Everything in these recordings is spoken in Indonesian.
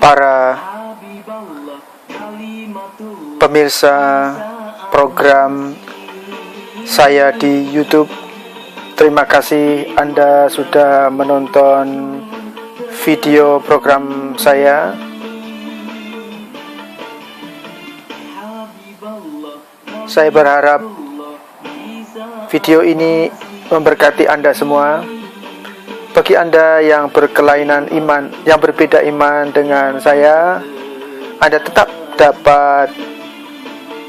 para pemirsa program saya di YouTube. Terima kasih Anda sudah menonton video program saya. Saya berharap video ini memberkati Anda semua. Bagi Anda yang berkelainan iman, yang berbeda iman dengan saya, Anda tetap dapat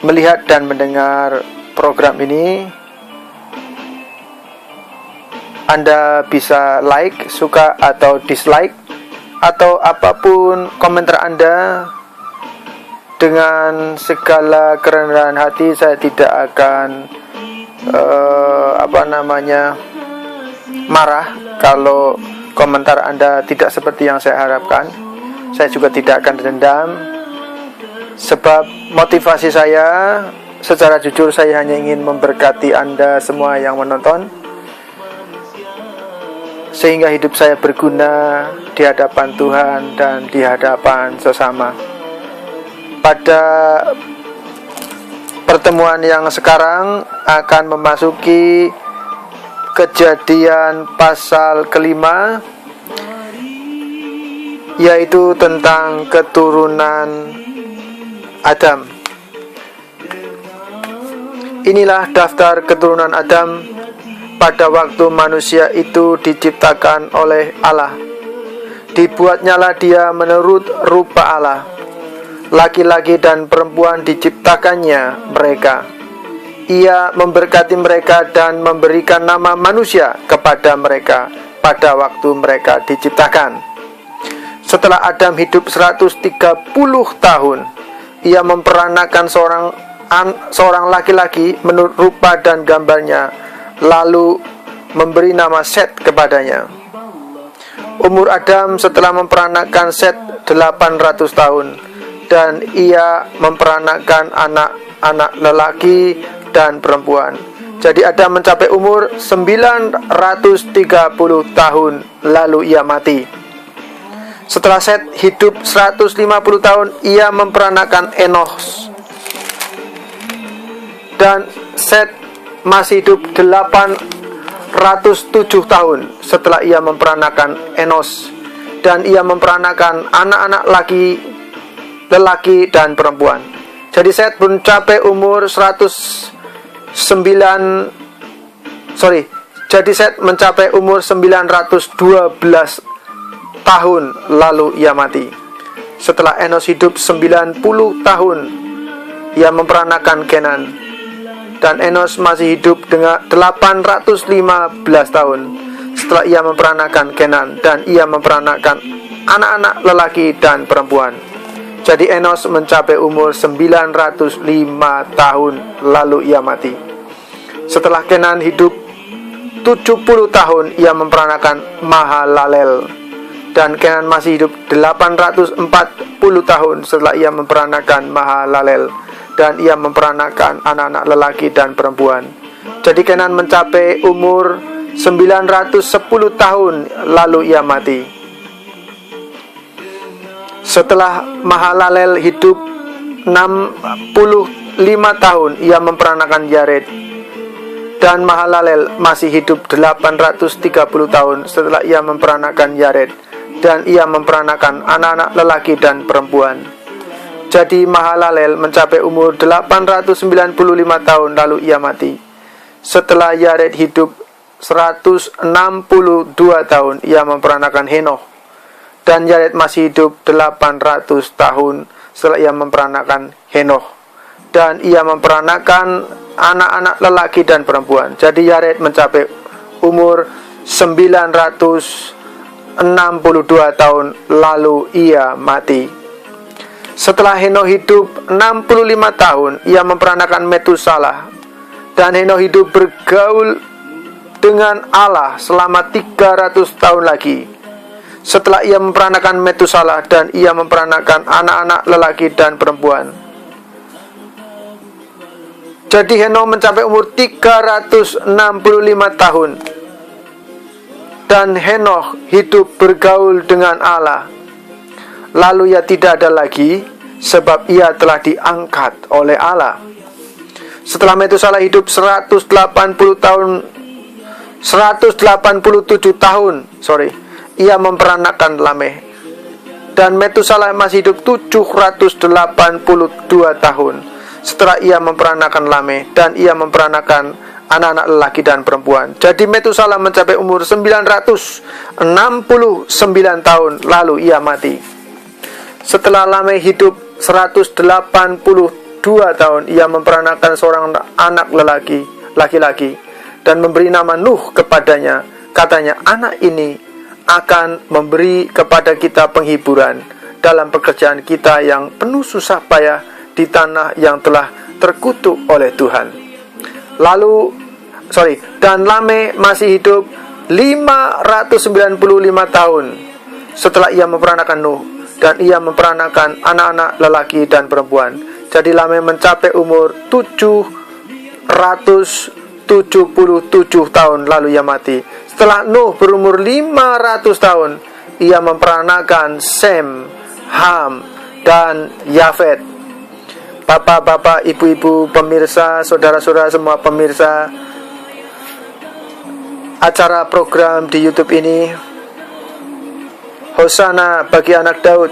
melihat dan mendengar program ini. Anda bisa like, suka atau dislike, atau apapun komentar Anda. Dengan segala kerendahan hati, saya tidak akan marah kalau komentar Anda tidak seperti yang saya harapkan. Saya juga tidak akan dendam, sebab motivasi saya secara jujur, saya hanya ingin memberkati Anda semua yang menonton, sehingga hidup saya berguna di hadapan Tuhan dan di hadapan sesama. Pada pertemuan yang sekarang akan memasuki Kejadian pasal kelima, yaitu tentang keturunan Adam. Inilah daftar keturunan Adam pada waktu manusia itu diciptakan oleh Allah. Dibuatnyalah dia menurut rupa Allah. Laki-laki dan perempuan diciptakannya mereka. Ia memberkati mereka dan memberikan nama manusia kepada mereka pada waktu mereka diciptakan. Setelah Adam hidup 130 tahun, ia memperanakan seorang laki-laki menurut rupa dan gambarnya, lalu memberi nama Set kepadanya. Umur Adam setelah memperanakan Set 800 tahun, dan ia memperanakan anak-anak lelaki dan perempuan. Jadi Adam mencapai umur 930 tahun, lalu ia mati. Setelah Set hidup 150 tahun, ia memperanakan Enos. Dan Set masih hidup 807 tahun setelah ia memperanakan Enos. Dan ia memperanakan anak-anak lelaki dan perempuan. Jadi Set mencapai umur Jadi Set mencapai umur 912 tahun, lalu ia mati. Setelah Enos hidup 90 tahun, ia memperanakan Kenan. Dan Enos masih hidup dengan 815 tahun setelah ia memperanakan Kenan, dan ia memperanakan anak-anak lelaki dan perempuan. Jadi Enos mencapai umur 905 tahun, lalu ia mati. Setelah Kenan hidup 70 tahun, ia memperanakan Mahalalel. Dan Kenan masih hidup 840 tahun setelah ia memperanakan Mahalalel. Dan ia memperanakan anak-anak lelaki dan perempuan. Jadi Kenan mencapai umur 910 tahun, lalu ia mati. Setelah Mahalalel hidup 65 tahun, ia memperanakan Yared. Dan Mahalalel masih hidup 830 tahun setelah ia memperanakan Yared. Dan ia memperanakan anak-anak lelaki dan perempuan. Jadi Mahalalel mencapai umur 895 tahun, lalu ia mati. Setelah Yared hidup 162 tahun, ia memperanakan Henoh. Dan Yared masih hidup 800 tahun setelah ia memperanakan Henoh. Dan ia memperanakan anak-anak lelaki dan perempuan. Jadi Yared mencapai umur 962 tahun, lalu ia mati. Setelah Henoh hidup 65 tahun, ia memperanakan Metusalah. Dan Henoh hidup bergaul dengan Allah selama 300 tahun lagi. Setelah ia memperanakan Metusalah, dan ia memperanakan anak-anak lelaki dan perempuan. Jadi Henoh mencapai umur 365 tahun. Dan Henoh hidup bergaul dengan Allah. lalu ia tidak ada lagi, sebab ia telah diangkat oleh Allah. Setelah Metusala hidup 187 tahun, ia memperanakan Lameh. Dan Metusala masih hidup 782 tahun setelah ia memperanakan Lameh, dan ia memperanakan anak-anak lelaki dan perempuan. Jadi Metusala mencapai umur 969 tahun, lalu ia mati. Setelah Lameh hidup 182 tahun, ia memperanakan seorang anak laki-laki dan memberi nama Nuh kepadanya. Katanya, anak ini akan memberi kepada kita penghiburan dalam pekerjaan kita yang penuh susah payah di tanah yang telah terkutuk oleh Tuhan. Dan Lameh masih hidup 595 tahun setelah ia memperanakan Nuh, dan ia memperanakan anak-anak lelaki dan perempuan. Jadi Lameh mencapai umur 777 tahun, lalu ia mati. Setelah Nuh berumur 500 tahun, ia memperanakan Sem, Ham, dan Yafet. Bapak-bapak, ibu-ibu, pemirsa, saudara-saudara semua pemirsa acara program di YouTube ini, Hosana bagi anak Daud.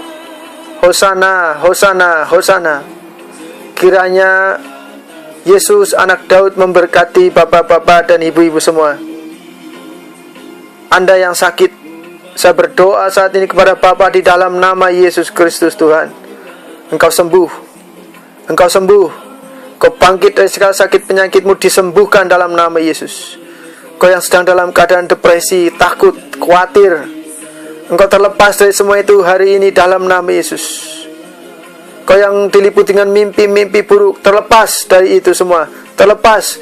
Hosana, Hosana, Hosana. Kiranya Yesus anak Daud memberkati bapak-bapak dan ibu-ibu semua. Anda yang sakit, saya berdoa saat ini kepada Bapa di dalam nama Yesus Kristus Tuhan. Engkau sembuh. Engkau sembuh. Kau bangkit dari segala sakit penyakitmu, disembuhkan dalam nama Yesus. Kau yang sedang dalam keadaan depresi, takut, khawatir, engkau terlepas dari semua itu hari ini dalam nama Yesus. Kau yang diliputi dengan mimpi-mimpi buruk, terlepas dari itu semua. Terlepas.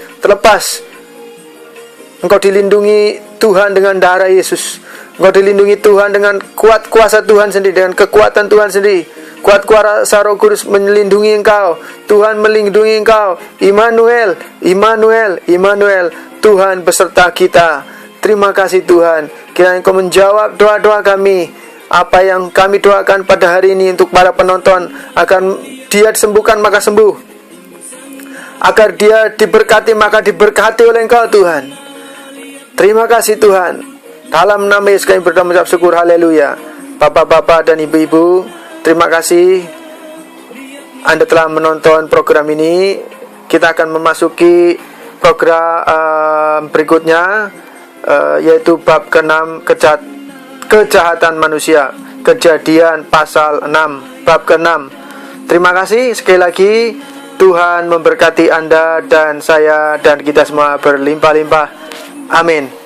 Engkau dilindungi Tuhan dengan darah Yesus. Engkau dilindungi Tuhan dengan kuat kuasa Tuhan sendiri, dengan kekuatan Tuhan sendiri. Kuat kuasa Roh Kudus melindungi engkau. Tuhan melindungi engkau. Immanuel, Immanuel, Immanuel. Tuhan beserta kita. Terima kasih Tuhan. Kiranya Engkau menjawab doa-doa kami. Apa yang kami doakan pada hari ini untuk para penonton, agar dia disembuhkan maka sembuh, agar dia diberkati maka diberkati oleh Engkau Tuhan. Terima kasih Tuhan. Dalam nama Yesus kami berdoa mengucap syukur, haleluya. Bapak-bapak dan ibu-ibu, terima kasih Anda telah menonton program ini. Kita akan memasuki program berikutnya, yaitu bab ke-6, kejahatan manusia. Kejadian pasal 6, bab ke-6. Terima kasih sekali lagi. Tuhan memberkati Anda dan saya dan kita semua berlimpah-limpah. Amin.